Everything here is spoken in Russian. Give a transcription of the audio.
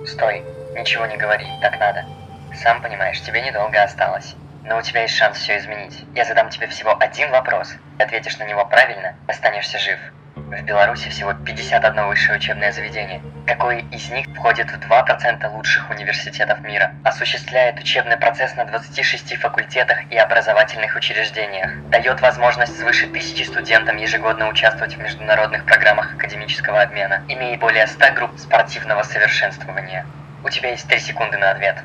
Стой, ничего не говори, так надо. Сам понимаешь, тебе недолго осталось. Но у тебя есть шанс все изменить. Я задам тебе всего один вопрос. Ответишь на него правильно, останешься жив. В Беларуси всего 51 высшее учебное заведение. Какое из них входит в 2% лучших университетов мира? Осуществляет учебный процесс на 26 факультетах и образовательных учреждениях. Дает возможность свыше 1000 студентам ежегодно участвовать в международных программах академического обмена. Имеет более 100 групп спортивного совершенствования. У тебя есть 3 секунды на ответ.